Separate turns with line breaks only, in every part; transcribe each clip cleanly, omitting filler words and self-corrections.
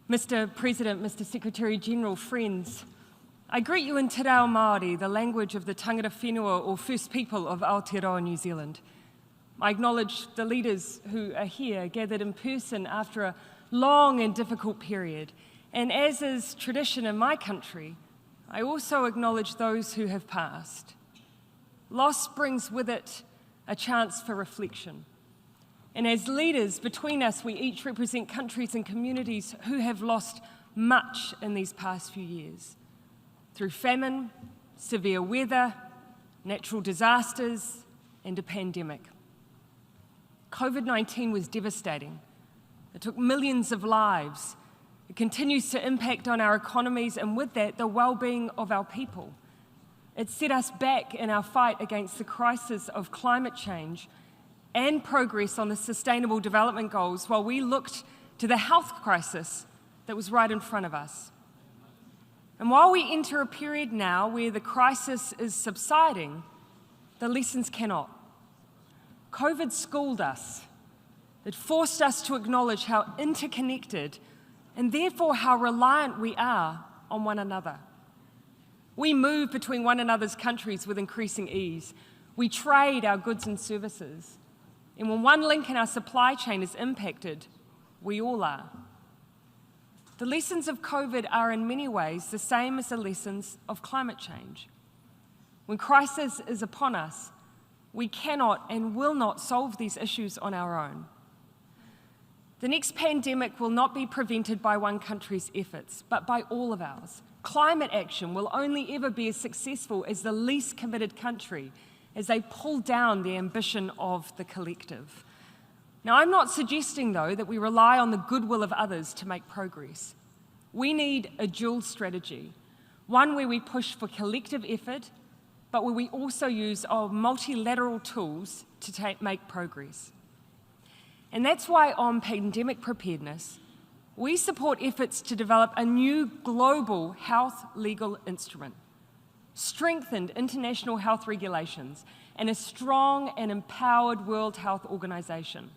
Mr. President, Mr. Secretary-General, friends, I greet you in Te Reo Māori, the language of the tangata whenua or First People of Aotearoa, New Zealand. I acknowledge the leaders who are here, gathered in person after a long and difficult period. And as is tradition in my country, I also acknowledge those who have passed. Loss brings with it a chance for reflection. And as leaders, between us, we each represent countries and communities who have lost much in these past few years. Through famine, severe weather, natural disasters, and a pandemic. COVID-19 was devastating. It took millions of lives. It continues to impact on our economies and with that, the well-being of our people. It set us back in our fight against the crisis of climate change and progress on the Sustainable Development Goals while we looked to the health crisis that was right in front of us. And while we enter a period now where the crisis is subsiding, the lessons cannot. COVID schooled us. It forced us to acknowledge how interconnected and therefore how reliant we are on one another. We move between one another's countries with increasing ease. We trade our goods and services. And when one link in our supply chain is impacted, we all are. The lessons of COVID are in many ways the same as the lessons of climate change. When crisis is upon us, we cannot and will not solve these issues on our own. The next pandemic will not be prevented by one country's efforts, but by all of ours. Climate action will only ever be as successful as the least committed country as they pull down the ambition of the collective. Now, I'm not suggesting, though, that we rely on the goodwill of others to make progress. We need a dual strategy, one where we push for collective effort, but where we also use our multilateral tools to make progress. And that's why on pandemic preparedness, we support efforts to develop a new global health legal instrument, strengthened international health regulations, and a strong and empowered World Health Organization.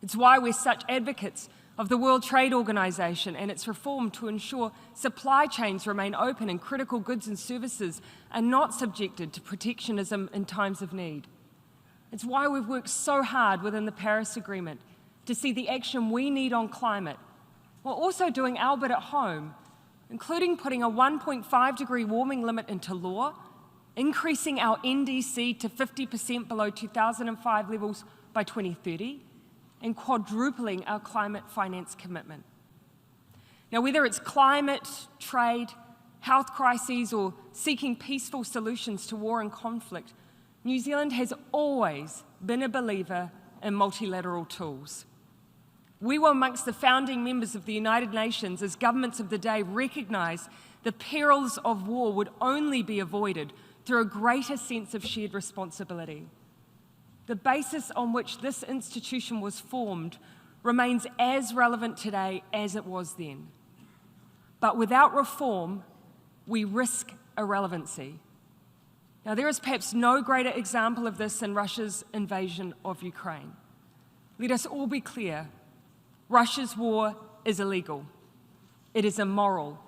It's why we're such advocates of the World Trade Organization and its reform to ensure supply chains remain open and critical goods and services are not subjected to protectionism in times of need. It's why we've worked so hard within the Paris Agreement to see the action we need on climate, while also doing our bit at home, including putting a 1.5-degree warming limit into law, increasing our NDC to 50% below 2005 levels by 2030, and quadrupling our climate finance commitment. Now, whether it's climate, trade, health crises, or seeking peaceful solutions to war and conflict, New Zealand has always been a believer in multilateral tools. We were amongst the founding members of the United Nations as governments of the day recognised the perils of war would only be avoided through a greater sense of shared responsibility. The basis on which this institution was formed remains as relevant today as it was then. But without reform, we risk irrelevancy. Now, there is perhaps no greater example of this than Russia's invasion of Ukraine. Let us all be clear. Russia's war is illegal. It is immoral.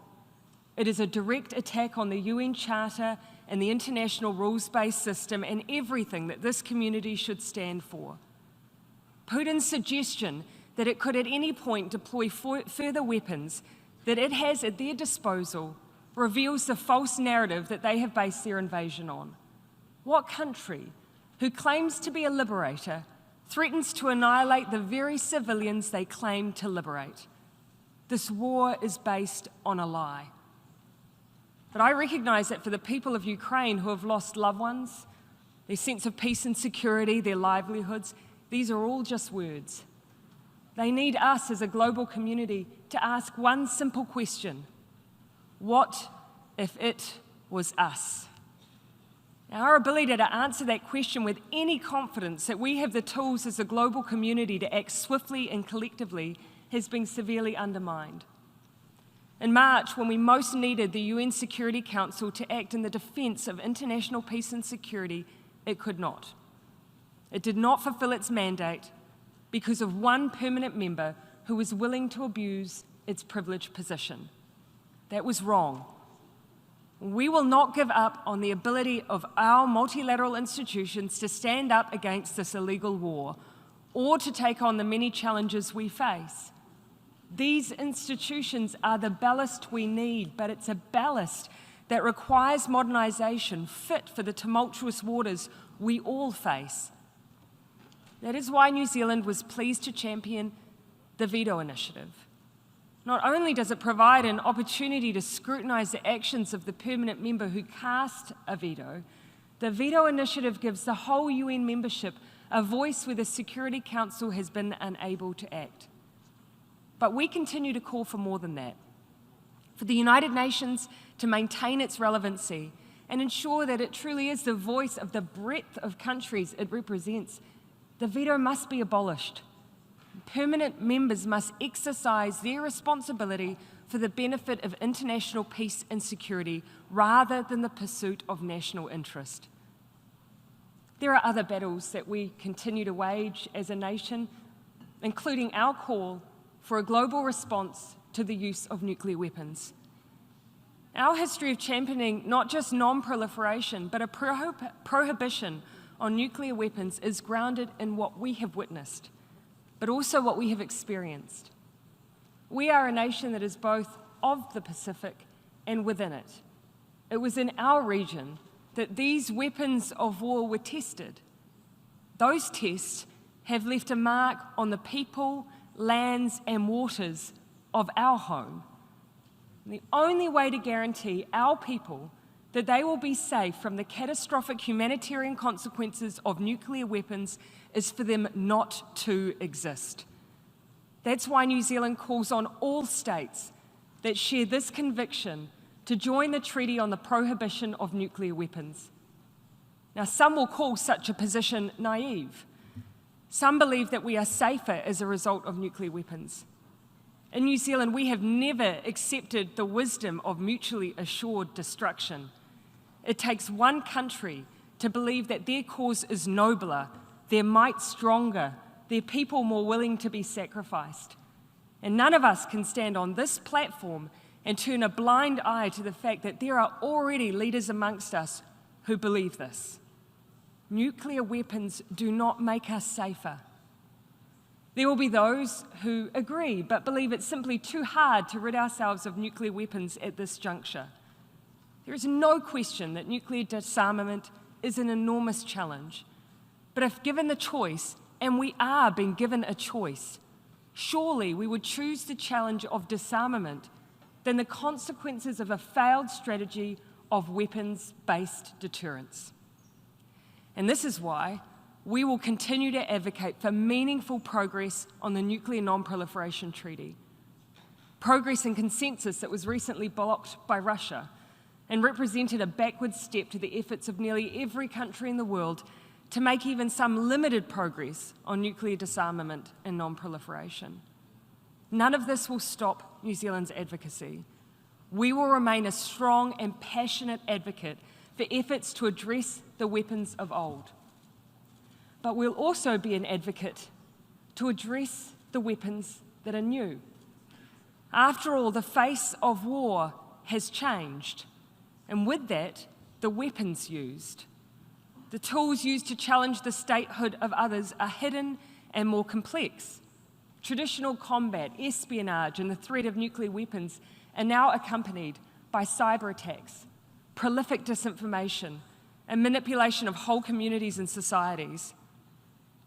It is a direct attack on the UN Charter and the international rules-based system and everything that this community should stand for. Putin's suggestion that it could at any point deploy further weapons that it has at their disposal reveals the false narrative that they have based their invasion on. What country who claims to be a liberator threatens to annihilate the very civilians they claim to liberate? This war is based on a lie. But I recognise that for the people of Ukraine who have lost loved ones, their sense of peace and security, their livelihoods, these are all just words. They need us as a global community to ask one simple question: what if it was us? Now, our ability to answer that question with any confidence that we have the tools as a global community to act swiftly and collectively has been severely undermined. In March, when we most needed the UN Security Council to act in the defence of international peace and security, it could not. It did not fulfil its mandate because of one permanent member who was willing to abuse its privileged position. That was wrong. We will not give up on the ability of our multilateral institutions to stand up against this illegal war or to take on the many challenges we face. These institutions are the ballast we need, but it's a ballast that requires modernisation fit for the tumultuous waters we all face. That is why New Zealand was pleased to champion the veto initiative. Not only does it provide an opportunity to scrutinise the actions of the permanent member who cast a veto, the veto initiative gives the whole UN membership a voice where the Security Council has been unable to act. But we continue to call for more than that. For the United Nations to maintain its relevancy and ensure that it truly is the voice of the breadth of countries it represents, the veto must be abolished. Permanent members must exercise their responsibility for the benefit of international peace and security rather than the pursuit of national interest. There are other battles that we continue to wage as a nation, including our call for a global response to the use of nuclear weapons. Our history of championing not just non-proliferation, but a prohibition on nuclear weapons is grounded in what we have witnessed, but also what we have experienced. We are a nation that is both of the Pacific and within it. It was in our region that these weapons of war were tested. Those tests have left a mark on the people, lands, and waters of our home. And the only way to guarantee our people that they will be safe from the catastrophic humanitarian consequences of nuclear weapons is for them not to exist. That's why New Zealand calls on all states that share this conviction to join the Treaty on the Prohibition of Nuclear Weapons. Now, some will call such a position naive. Some believe that we are safer as a result of nuclear weapons. In New Zealand, we have never accepted the wisdom of mutually assured destruction. It takes one country to believe that their cause is nobler, their might stronger, their people more willing to be sacrificed. And none of us can stand on this platform and turn a blind eye to the fact that there are already leaders amongst us who believe this. Nuclear weapons do not make us safer. There will be those who agree, but believe it's simply too hard to rid ourselves of nuclear weapons at this juncture. There is no question that nuclear disarmament is an enormous challenge. But if given the choice, and we are being given a choice, surely we would choose the challenge of disarmament than the consequences of a failed strategy of weapons-based deterrence. And this is why we will continue to advocate for meaningful progress on the Nuclear Non-Proliferation Treaty. Progress and consensus that was recently blocked by Russia and represented a backward step to the efforts of nearly every country in the world to make even some limited progress on nuclear disarmament and non-proliferation. None of this will stop New Zealand's advocacy. We will remain a strong and passionate advocate for efforts to address the weapons of old. But we'll also be an advocate to address the weapons that are new. After all, the face of war has changed, and with that, the weapons used. The tools used to challenge the statehood of others are hidden and more complex. Traditional combat, espionage, and the threat of nuclear weapons are now accompanied by cyber attacks, prolific disinformation, and manipulation of whole communities and societies.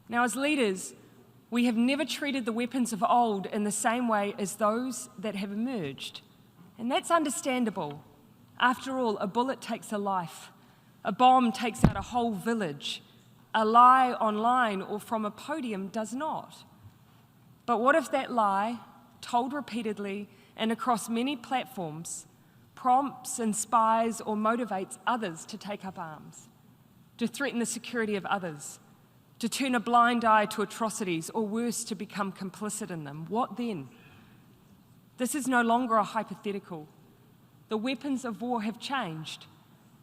Now, as leaders, we have never treated the weapons of old in the same way as those that have emerged. And that's understandable. After all, a bullet takes a life. A bomb takes out a whole village. A lie online or from a podium does not. But what if that lie, told repeatedly and across many platforms, prompts, inspires, or motivates others to take up arms, to threaten the security of others, to turn a blind eye to atrocities, or worse, to become complicit in them? What then? This is no longer a hypothetical. The weapons of war have changed.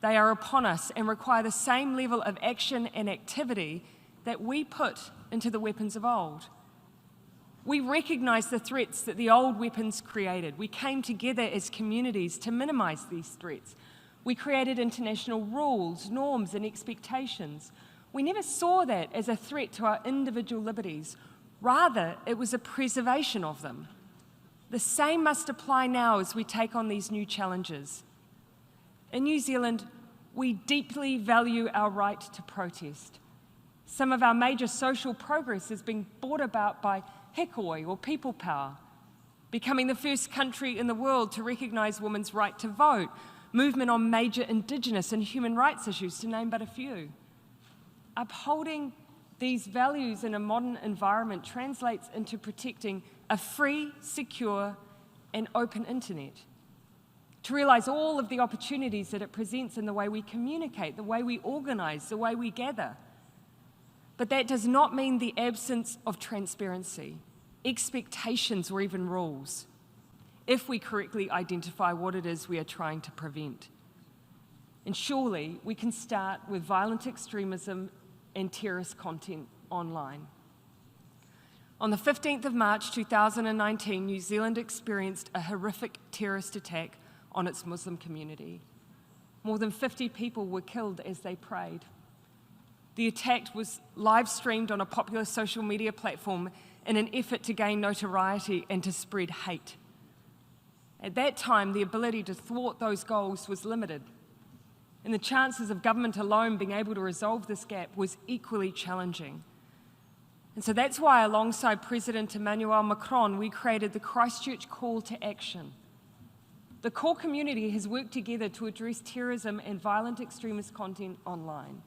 They are upon us and require the same level of action and activity that we put into the weapons of old. We recognise the threats that the old weapons created. We came together as communities to minimise these threats. We created international rules, norms, and expectations. We never saw that as a threat to our individual liberties. Rather, it was a preservation of them. The same must apply now as we take on these new challenges. In New Zealand, we deeply value our right to protest. Some of our major social progress is being brought about by hekoi, or people power, becoming the first country in the world to recognise women's right to vote, movement on major Indigenous and human rights issues, to name but a few. Upholding these values in a modern environment translates into protecting a free, secure, and open internet. To realise all of the opportunities that it presents in the way we communicate, the way we organise, the way we gather. But that does not mean the absence of transparency, expectations, or even rules, if we correctly identify what it is we are trying to prevent. And surely we can start with violent extremism and terrorist content online. On the 15th of March 2019, New Zealand experienced a horrific terrorist attack on its Muslim community. More than 50 people were killed as they prayed. The attack was live streamed on a popular social media platform in an effort to gain notoriety and to spread hate. At that time, the ability to thwart those goals was limited, and the chances of government alone being able to resolve this gap was equally challenging. And so that's why, alongside President Emmanuel Macron, we created the Christchurch Call to Action. The core community has worked together to address terrorism and violent extremist content online.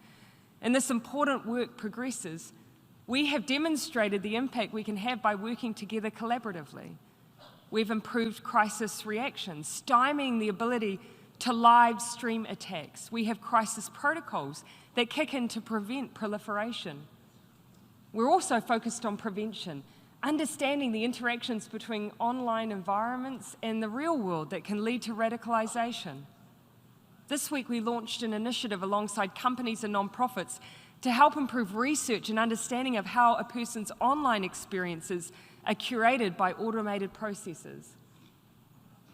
And this important work progresses. We have demonstrated the impact we can have by working together collaboratively. We've improved crisis reactions, stymieing the ability to live stream attacks. We have crisis protocols that kick in to prevent proliferation. We're also focused on prevention, understanding the interactions between online environments and the real world that can lead to radicalisation. This week we launched an initiative alongside companies and non-profits to help improve research and understanding of how a person's online experiences are curated by automated processes.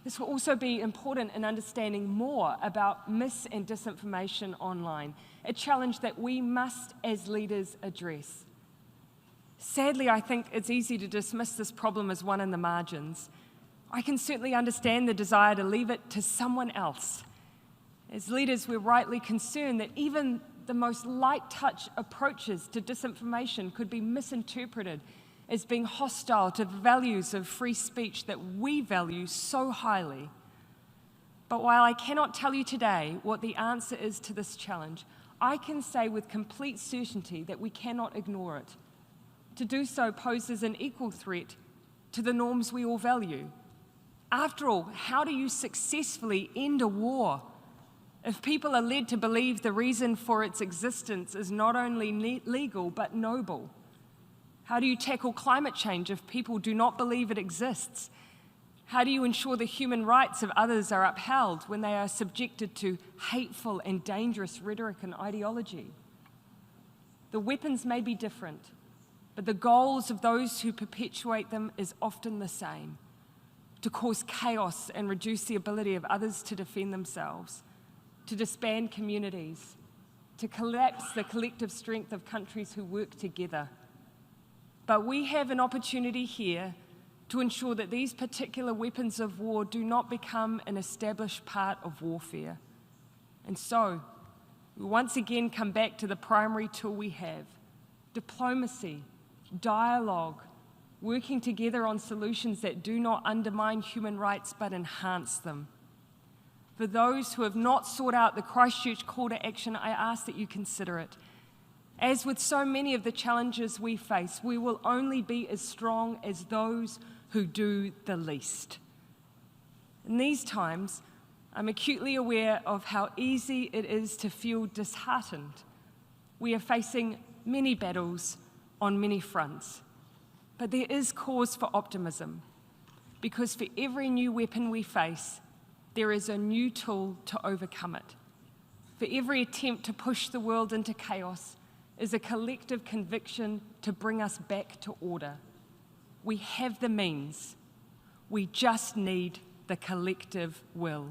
This will also be important in understanding more about mis- and disinformation online, a challenge that we must, as leaders, address. Sadly, I think it's easy to dismiss this problem as one in the margins. I can certainly understand the desire to leave it to someone else. As leaders, we're rightly concerned that even the most light-touch approaches to disinformation could be misinterpreted as being hostile to the values of free speech that we value so highly. But while I cannot tell you today what the answer is to this challenge, I can say with complete certainty that we cannot ignore it. To do so poses an equal threat to the norms we all value. After all, how do you successfully end a war if people are led to believe the reason for its existence is not only legal but noble? How do you tackle climate change if people do not believe it exists? How do you ensure the human rights of others are upheld when they are subjected to hateful and dangerous rhetoric and ideology? The weapons may be different, but the goals of those who perpetuate them is often the same: to cause chaos and reduce the ability of others to defend themselves, to disband communities, to collapse the collective strength of countries who work together. But we have an opportunity here to ensure that these particular weapons of war do not become an established part of warfare. And so, we once again come back to the primary tool we have: diplomacy, dialogue, working together on solutions that do not undermine human rights but enhance them. For those who have not sought out the Christchurch Call to Action, I ask that you consider it. As with so many of the challenges we face, we will only be as strong as those who do the least. In these times, I'm acutely aware of how easy it is to feel disheartened. We are facing many battles on many fronts, but there is cause for optimism, because for every new weapon we face, there is a new tool to overcome it. For every attempt to push the world into chaos is a collective conviction to bring us back to order. We have the means. We just need the collective will.